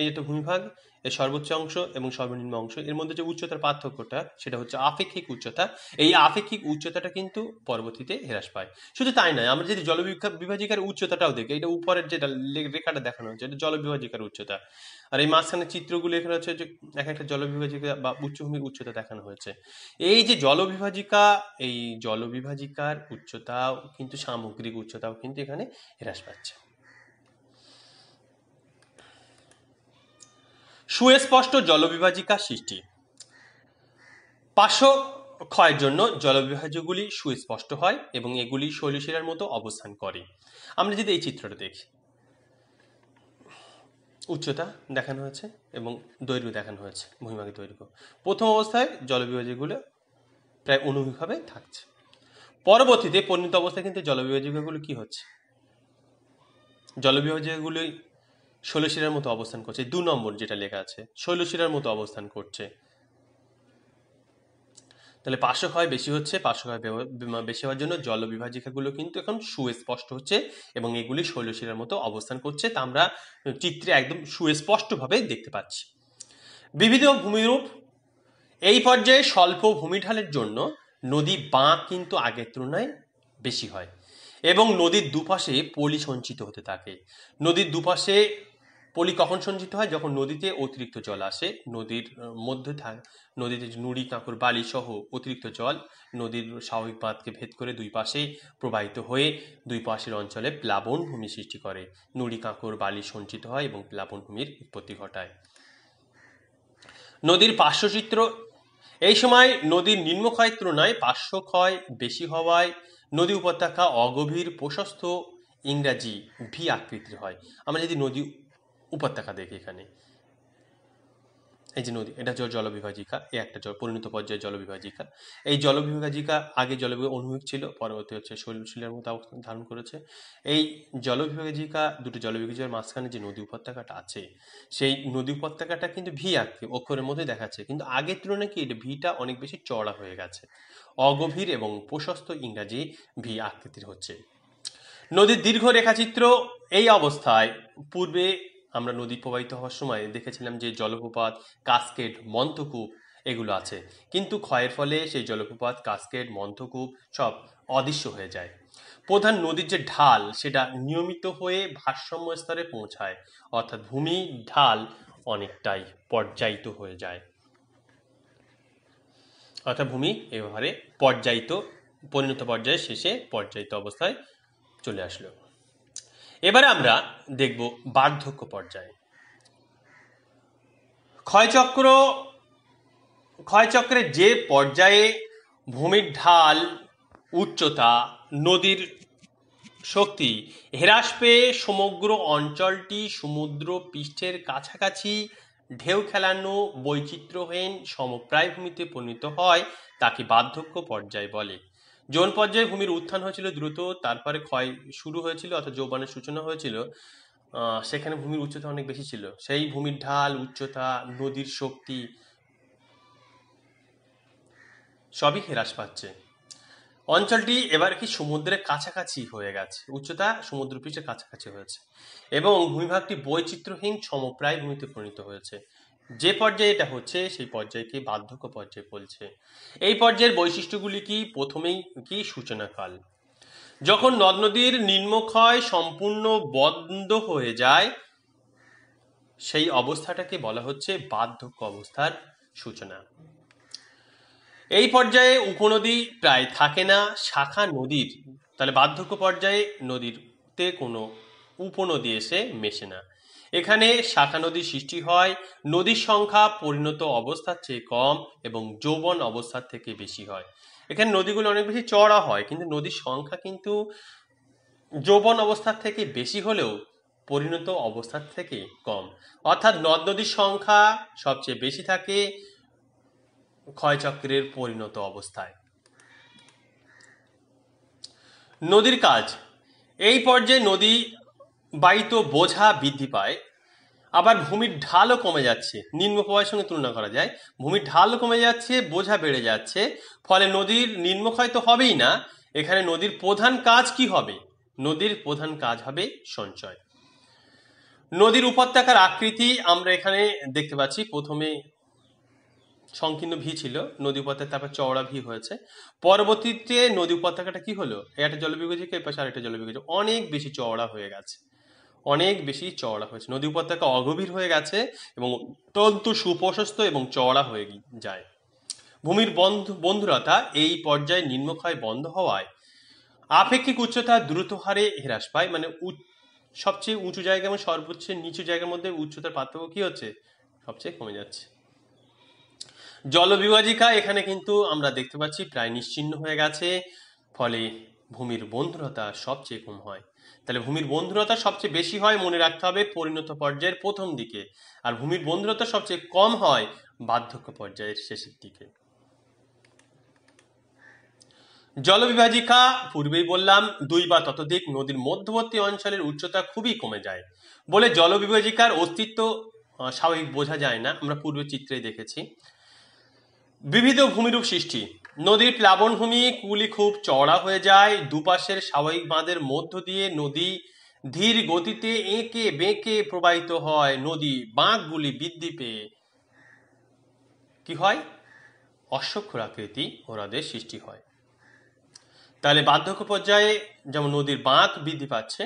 এটা ভূমিভাগ, এর সর্বোচ্চ অংশ এবং সর্বনিম্ন অংশ, এর মধ্যে যে উচ্চতার পার্থক্যটা সেটা হচ্ছে আপেক্ষিক উচ্চতা। এই আপেক্ষিক উচ্চতাটা কিন্তু পরবর্তীতে হ্রাস পায়। শুধু তাই নয়, আমরা যদি জলবিভাজিকার উচ্চতাটাও দেখি, এটা উপরের যেটা রেখাটা দেখানো হচ্ছে এটা জলবিভাজিকার উচ্চতা, আর এই মাঝখানে চিত্রগুলো এখানে হচ্ছে যে এক একটা জলবিভাজিকা বা উচ্চভূমির উচ্চতা দেখানো হয়েছে। এই যে এই জলবিভাজিকার উচ্চতাও কিন্তু সামগ্রিক উচ্চতাও কিন্তু এখানে হ্রাস পাচ্ছে। সুস্পষ্ট জলবিভাজিকা সৃষ্টি, পার্শ্ব ক্ষয়ের জন্য জলবিভাজকগুলি সুস্পষ্ট হয় এবং এগুলি শৈলশিরার মতো অবস্থান করে। আমরা যদি এই চিত্রটা দেখি, উচ্চতা দেখানো হয়েছে এবং দৈর্ঘ্য দেখানো হয়েছে, ভূমিভাগের দৈর্ঘ্য। প্রথম অবস্থায় জলবিভাজকগুলো প্রায় অনুভূমিকভাবে থাকছে, পরবর্তীতে পরিণত অবস্থায় কিন্তু জলবিভাজিকাগুলো কি হচ্ছে, জলবিভাজিকাগুলি শৈলশিরার মতো অবস্থান করছে, 2 নম্বর যেটা লেখা আছে শৈলশিরার মতো অবস্থান করছে। তাহলে পার্শ্বক্ষয় বেশি হচ্ছে, পার্শ্বক্ষয় বেশি হওয়ার জন্য জলবিভাজিকাগুলো কিন্তু এখন সুস্পষ্ট হচ্ছে এবং এগুলি শৈলশিরার মতো অবস্থান করছে, তা আমরা চিত্রে একদম সুস্পষ্টভাবে দেখতে পাচ্ছি। বিবিধ ভূমিরূপ, এই পর্যায়ে স্বল্প ভূমিঢালের জন্য নদী বাঁক কিন্তু আগের তুলনায় বেশি হয় এবং নদীর দুপাশে পলি সঞ্চিত হতে থাকে। নদীর দুপাশে পলি কখন সঞ্চিত হয়? যখন নদীতে অতিরিক্ত জল আসে, নদীর মধ্যে নদীতে নুড়ি কাঁকর বালি সহ অতিরিক্ত জল নদীর স্বাভাবিক বাঁধকে ভেদ করে দুই পাশে প্রবাহিত হয়ে দুই পাশের অঞ্চলে প্লাবন ভূমি সৃষ্টি করে। নুড়ি কাঁকর বালি সঞ্চিত হয় এবং প্লাবন ভূমির উৎপত্তি ঘটায়। নদীর পার্শ্বচিত্র, এই সময় নদীর নিম্নক্ষয়ের তুলনায় পার্শ্বক্ষয় বেশি হওয়ায় নদী উপত্যকা অগভীর প্রশস্ত ইংরাজি ভি আকৃতির হয়। আমরা যদি নদী উপত্যকা দেখি, এখানে এই যে নদী, এটা হচ্ছে জলবিভাজিকা, এই একটা পরিণত পর্যায়ে জলবিভাজিকা। এই জলবিভাজিকা আগে জলবিভাগ অনুভূমিক ছিল, পরবর্তী হচ্ছে শৈলশিলার মতো অবস্থান ধারণ করেছে। এই জলবিভাজিকা, দুটো জলবিভাজিকার মাঝখানে যে নদী উপত্যকাটা আছে, সেই নদী উপত্যকাটা কিন্তু ভি অক্ষরের মধ্যে দেখাচ্ছে, কিন্তু আগের তুলনায় কি ভিটা অনেক বেশি চওড়া হয়ে গেছে, অগভীর এবং প্রশস্ত ইংরাজি ভি আকৃতির হচ্ছে। নদীর দীর্ঘ রেখাচিত্র, এই অবস্থায় পূর্বে আমরা নদী প্রবাহিত হওয়ার সময় দেখেছিলাম যে জলপ্রপাত, কাস্কেড, মন্থকূপ এগুলো আছে, কিন্তু ক্ষয়ের ফলে সেই জলপ্রপাত, কাস্কেড, মন্থকূপ সব অদৃশ্য হয়ে যায়। প্রধান নদীর যে ঢাল সেটা নিয়মিত হয়ে ভারসাম্য স্তরে পৌঁছায়, অর্থাৎ ভূমি ঢাল অনেকটাই পর্যায়িত হয়ে যায়, অর্থাৎ ভূমি এবারে পর্যায়িত, পরিণত পর্যায়ে শেষে পর্যায়িত অবস্থায় চলে আসলো। এবারে আমরা দেখব বার্ধক্য পর্যায়ে। ক্ষয়চক্রের যে পর্যায়ে ভূমির ঢাল, উচ্চতা, নদীর শক্তি হ্রাস পেয়ে সমগ্র অঞ্চলটি সমুদ্র পৃষ্ঠের কাছাকাছি ঢেউ খেলানো বৈচিত্র্যহীন সমপ্রায় ভূমিতে পরিণত হয়, তাকে বার্ধক্য পর্যায় বলে। যৌন পর্যায়ে ভূমির উত্থান হয়েছিল দ্রুত, তারপরে ক্ষয় শুরু হয়েছিল অর্থাৎ যৌবনের সূচনা হয়েছিল, সেখানে ভূমির উচ্চতা অনেক বেশি ছিল, সেই ভূমির ঢাল, উচ্চতা, নদীর শক্তি সবই হ্রাস পাচ্ছে। অঞ্চলটি এবার কি সমুদ্রের কাছাকাছি হয়ে গেছে, উচ্চতা সমুদ্রপৃষ্ঠের কাছাকাছি হয়েছে এবং ভূমিভাগটি বৈচিত্র্যহীন সমপ্রায় ভূমিতে পরিণত হয়েছে। যে পর্যায়ে এটা হচ্ছে সেই পর্যায়কে বার্ধক্য পর্যায় বলছে। এই পর্যায়ের বৈশিষ্ট্যগুলি কি? প্রথমেই কি সূচনাকাল, যখন নদ নদীর নিম্নক্ষয় সম্পূর্ণ বন্ধ হয়ে যায়, সেই অবস্থাটাকে বলা হচ্ছে বার্ধক্য অবস্থার সূচনা। এই পর্যায়ে উপনদী প্রায় থাকে না, শাখা নদীর, তাহলে বার্ধক্য পর্যায়ে নদীতে কোনো উপনদী এসে মেশে না, এখানে শাখা নদীর সৃষ্টি হয়। নদীর সংখ্যা পরিণত অবস্থার চেয়ে কম এবং যৌবন অবস্থার থেকে বেশি হয়। এখানে নদীগুলো অনেক বেশি চওড়া হয়, কিন্তু নদীর সংখ্যা কিন্তু যৌবন অবস্থার থেকে বেশি হলেও পরিণত অবস্থার থেকে কম, অর্থাৎ নদ নদীর সংখ্যা সবচেয়ে বেশি থাকে ক্ষয়চক্রের পরিণত অবস্থায়। নদীর কাজ, এই পর্যায়ে নদী বাহিত বোঝা বৃদ্ধি পায়, আবার ভূমির ঢালও কমে যাচ্ছে, নিম্ন প্রবাহের সঙ্গে তুলনা করা যায়, ভূমির ঢাল কমে যাচ্ছে, বোঝা বেড়ে যাচ্ছে, ফলে নদীর নিম্নক্ষয় তো হবেই না, এখানে নদীর প্রধান কাজ কি হবে? নদীর প্রধান কাজ হবে সঞ্চয়। নদীর উপত্যকার আকৃতি আমরা এখানে দেখতে পাচ্ছি, প্রথমে সংকীর্ণ ভি ছিল, নদী উপত্যকা তারপর চওড়া ভি হয়েছে, পরবর্তীতে নদী উপত্যকাটা কি হলো, একটা জলবিভাজিকা এর পাশে আরেকটা জলবিভাজিকা, অনেক বেশি চওড়া হয়ে গেছে, অনেক বেশি চওড়া হয়েছে, নদী উপত্যকা অগভীর হয়ে গেছে এবং অত্যন্ত সুপ্রশস্ত এবং চওড়া হয়ে যায়। ভূমির বন্ধুরতা, এই পর্যায়ে নিম্নক্ষয় বন্ধ হওয়ায় আপেক্ষিক উচ্চতা দ্রুত হারে হ্রাস পায়, মানে সবচেয়ে উঁচু জায়গা এবং সর্বোচ্চ নিচু জায়গার মধ্যে উচ্চতার পার্থক্য কি হচ্ছে? সবচেয়ে কমে যাচ্ছে। জলবিভাজিকা এখানে কিন্তু আমরা দেখতে পাচ্ছি প্রায় নিশ্চিহ্ন হয়ে গেছে, ফলে ভূমির বন্ধুরতা সবচেয়ে কম হয়। তাহলে ভূমির বন্ধুরতা সবচেয়ে বেশি হয়, মনে রাখতে হবে, পরিণত পর্যায়ের প্রথম দিকে, আর ভূমির বন্ধুরতা সবচেয়ে কম হয় বার্ধক্য পর্যায়ের শেষের দিকে। জলবিভাজিকা পূর্বেই বললাম 2 বা ততোধিক নদীর মধ্যবর্তী অঞ্চলের উচ্চতা খুবই কমে যায় বলে জলবিভাজিকার অস্তিত্ব স্বাভাবিক বোঝা যায় না, আমরা পূর্বে চিত্রেই দেখেছি। বিবিধ ভূমিরূপ সৃষ্টি, নদীর প্লাবনভূমি গুলি খুব চওড়া হয়ে যায়, দুপাশের স্বাভাবিক বাঁধের মধ্য দিয়ে নদী ধীর গতিতে এঁকে বেঁকে প্রবাহিত হয়। নদী বাঁকগুলি বৃদ্ধি পেয়ে কি হয়, অশ্বক্ষুরাকৃতি হ্রদের সৃষ্টি হয়। তাহলে বার্ধক্য পর্যায়ে যেমন নদীর বাঁক বৃদ্ধি পাচ্ছে,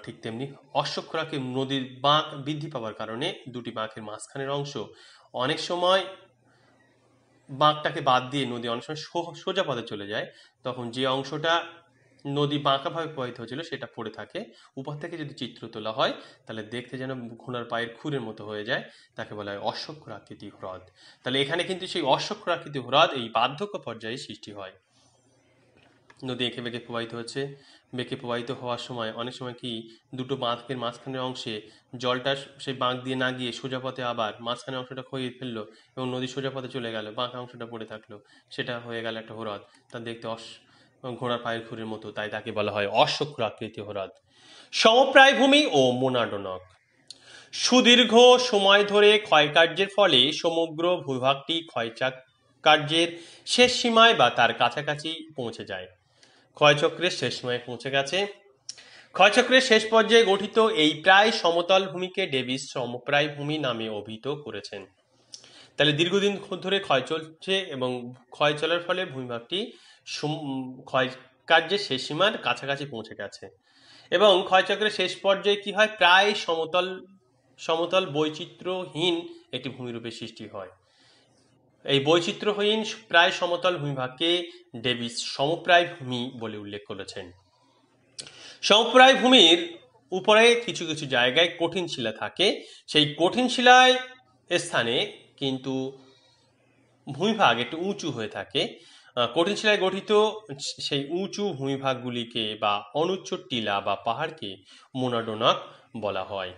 ঠিক তেমনি অশ্বক্ষুরাকৃতি নদীর বাঁক বৃদ্ধি পাওয়ার কারণে দুটি বাঁকের মাঝখানের অংশ অনেক সময় বাঁকটাকে বাদ দিয়ে নদী অনেক সময় সোজা পথে চলে যায়, তখন যে অংশটা নদী বাঁকাভাবে প্রবাহিত হয়েছিল সেটা পড়ে থাকে। উপর থেকে যদি চিত্র তোলা হয় তাহলে দেখতে যেন ঘোড়ার পায়ের খুরের মতো হয়ে যায়, তাকে বলা হয় অশ্বক্ষুরাকৃতি হ্রদ। তাহলে এখানে কিন্তু সেই অশ্বক্ষুরাকৃতি হ্রদ এই বার্ধক্য পর্যায়ে সৃষ্টি হয়। নদী এঁকে বেঁকে প্রবাহিত হচ্ছে, বেঁকে প্রবাহিত হওয়ার সময় অনেক সময় কি দুটো বাঁকের মাঝখানের অংশে জলটা সেই বাঁক দিয়ে না গিয়ে সোজা পথে আবার মাঝখানের অংশটা ক্ষয়ে ফেললো এবং নদী সোজা পথে চলে গেল, বাঁকা অংশটা পড়ে থাকলো, সেটা হয়ে গেল একটা হ্রদ। তা দেখতে ঘোড়ার পায়ের খুরের মতো, তাই তাকে বলা হয় অশ্বক্ষুরাকৃতি হ্রদ। সমপ্রায় ভূমি ও মোনাডোনক, সুদীর্ঘ সময় ধরে ক্ষয়কার্যের ফলে সমগ্র ভূভাগটি ক্ষয়কার্যের শেষ সীমায় বা তার কাছাকাছি পৌঁছে যায়। ক্ষয়চক্রের শেষ সীমায় পৌঁছে গেছে। ক্ষয়চক্রের শেষ পর্যায়ে গঠিত এই প্রায় সমতল ভূমিকে ডেভিস সমপ্রায় ভূমি নামে অভিহিত করেছেন। তাহলে দীর্ঘদিন ধরে ক্ষয় চলছে এবং ক্ষয় চলার ফলে ভূমিভাগটি ক্ষয় কার্যের শেষ সীমার কাছাকাছি পৌঁছে গেছে এবং ক্ষয়চক্রের শেষ পর্যায়ে কি হয়, প্রায় সমতল বৈচিত্র্যহীন একটি ভূমিরূপের সৃষ্টি হয়। এই বৈচিত্র্যহীন প্রায় সমতল ভূমিভাগকে ডেভিস সমপ্রায় ভূমি বলে উল্লেখ করেছেন। সমপ্রায় ভূমির উপরে কিছু কিছু জায়গায় কঠিন শিলা থাকে, সেই কঠিন শিলায় স্থানে কিন্তু ভূমিভাগ একটু উঁচু হয়ে থাকে। কঠিন শিলায় গঠিত সেই উঁচু ভূমিভাগগুলিকে বা অনুচ্চ টিলা বা পাহাড়কে মোনাডোনাক বলা হয়।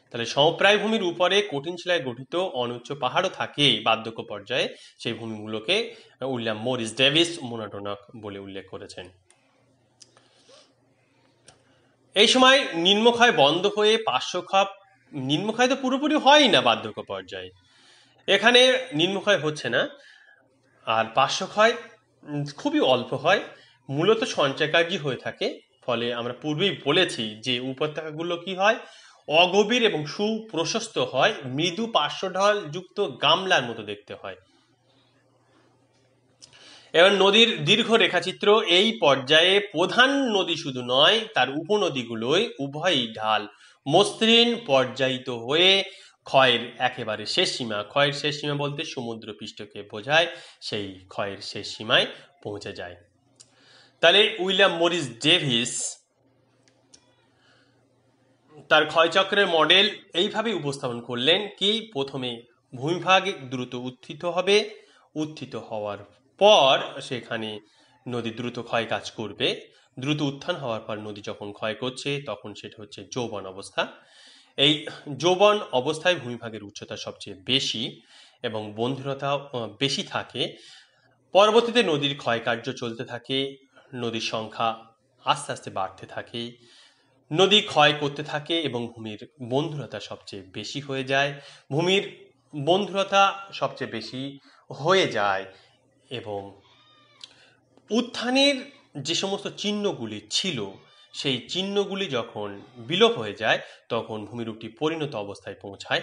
তাহলে সমপ্রায় ভূমির উপরে কঠিন শিলায় গঠিত অনুচ্চ পাহাড়ও থাকে বার্ধক্য পর্যায়ে, সেই ভূমিগুলোকে উইলিয়াম মরিস ডেভিস মোনাডোনাক বলে উল্লেখ করেছেন। এই সময় নিম্নক্ষয় বন্ধ হয়ে পার্শ্বক্ষয়, নিম্নক্ষয় তো পুরোপুরি হয়ই না বার্ধক্য পর্যায়ে, এখানে নিম্নক্ষয় হচ্ছে না, আর পার্শ্বক্ষয় খুবই অল্প হয়, মূলত সঞ্চয়কার্যই হয়ে থাকে। ফলে আমরা পূর্বেই বলেছি যে উপত্যকাগুলো কি হয়, অগভীর এবং সুপ্রশস্ত হয়, মৃদু পার্শ্বঢল যুক্ত গামলার মতো দেখতে হয়। এবার নদীর দীর্ঘ রেখাচিত্র, এই পর্যায়ে প্রধান নদী শুধু নয়, তার উপনদীগুলোই উভয়ই ঢাল মসৃণ পর্যায়িত হয়ে ক্ষয়ের একেবারে শেষ সীমা, ক্ষয়ের শেষ সীমা বলতে সমুদ্র পৃষ্ঠকে বোঝায়, সেই ক্ষয়ের শেষ সীমায় পৌঁছে যায়। তাহলে উইলিয়াম মরিস ডেভিস তার ক্ষয়চক্রের মডেল এইভাবে উপস্থাপন করলেন কি, প্রথমে ভূমিভাগ দ্রুত উত্থিত হবে, উত্থিত হওয়ার পর সেখানে নদী দ্রুত ক্ষয় কাজ করবে, দ্রুত উত্থান হওয়ার পর নদী যখন ক্ষয় করছে তখন সেটা হচ্ছে যৌবন অবস্থা। এই যৌবন অবস্থায় ভূমিভাগের উচ্চতা সবচেয়ে বেশি এবং বন্ধুরতা বেশি থাকে। পরবর্তীতে নদীর ক্ষয়কার্য চলতে থাকে, নদীর সংখ্যা আস্তে আস্তে বাড়তে থাকে, নদী ক্ষয় করতে থাকে এবং ভূমির বন্ধুরতা সবচেয়ে বেশি হয়ে যায়। ভূমির বন্ধুরতা সবচেয়ে বেশি হয়ে যায় এবং উত্থানের যে সমস্ত চিহ্নগুলি ছিল সেই চিহ্নগুলি যখন বিলোপ হয়ে যায় তখন ভূমিরূপটি পরিণত অবস্থায় পৌঁছায়।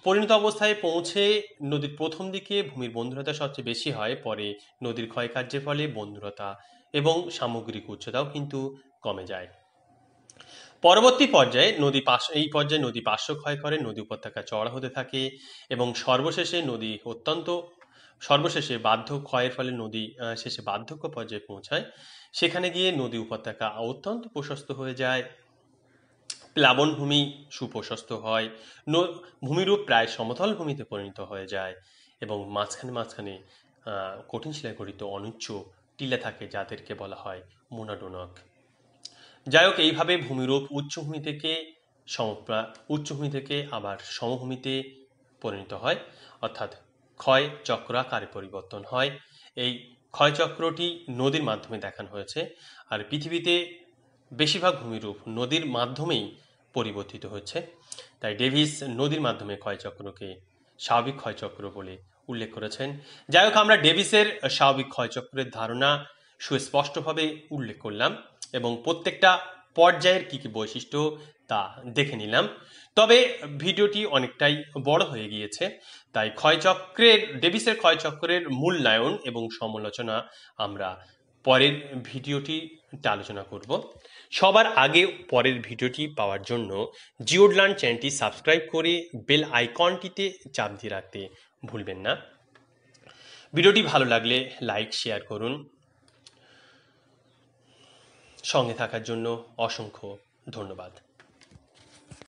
পরিণত অবস্থায় পৌঁছে নদীর প্রথম দিকে ভূমির বন্ধুরতা সবচেয়ে বেশি হয়, পরে নদীর ক্ষয়কার্যের ফলে বন্ধুরতা এবং সামগ্রিক উচ্চতাও কিন্তু কমে যায়। পরবর্তী পর্যায়ে এই পর্যায়ে নদী পার্শ্ব ক্ষয় করে, নদী উপত্যকা চওড়া হতে থাকে এবং সর্বশেষে বার্ধক্য ক্ষয়ের ফলে নদী শেষে বার্ধক্য পর্যায়ে পৌঁছায়। সেখানে গিয়ে নদী উপত্যকা অত্যন্ত প্রশস্ত হয়ে যায়, প্লাবনভূমি সুপ্রশস্ত হয়, ভূমিরূপ প্রায় সমতল ভূমিতে পরিণত হয়ে যায় এবং মাঝখানে কঠিন শিলায় গঠিত অনুচ্চ টিলা থাকে যাদেরকে বলা হয় মোনাডোনক। যাই হোক, এইভাবে ভূমিরূপ উচ্চভূমি থেকে আবার সমভূমিতে পরিণত হয়, অর্থাৎ ক্ষয় চক্রাকারে পরিবর্তন হয়। এই ক্ষয়চক্রটি নদীর মাধ্যমে দেখানো হয়েছে, আর পৃথিবীতে বেশিরভাগ ভূমিরূপ নদীর মাধ্যমেই পরিবর্তিত হচ্ছে। তাই ডেভিস নদীর মাধ্যমে ক্ষয়চক্রকে স্বাভাবিক ক্ষয়চক্র বলে উল্লেখ করেছেন। যাই হোক, আমরা ডেভিসের স্বাভাবিক ক্ষয়চক্রের ধারণা সুস্পষ্টভাবে উল্লেখ করলাম এবং প্রত্যেকটা পর্যায়ের কী কী বৈশিষ্ট্য তা দেখে নিলাম। তবে ভিডিওটি অনেকটাই বড় হয়ে গিয়েছে, তাই ডেভিসের ক্ষয়চক্রের মূল্যায়ন এবং সমালোচনা আমরা পরের ভিডিওটিতে আলোচনা করব। সবার আগে পরের ভিডিওটি পাওয়ার জন্য জিওডলার্ন চ্যানেলটি সাবস্ক্রাইব করে বেল আইকনটিতে চাপ দিয়ে রাখতে ভুলবেন না। ভিডিওটি ভালো লাগলে লাইক শেয়ার করুন। সঙ্গে থাকার জন্য অসংখ্য ধন্যবাদ।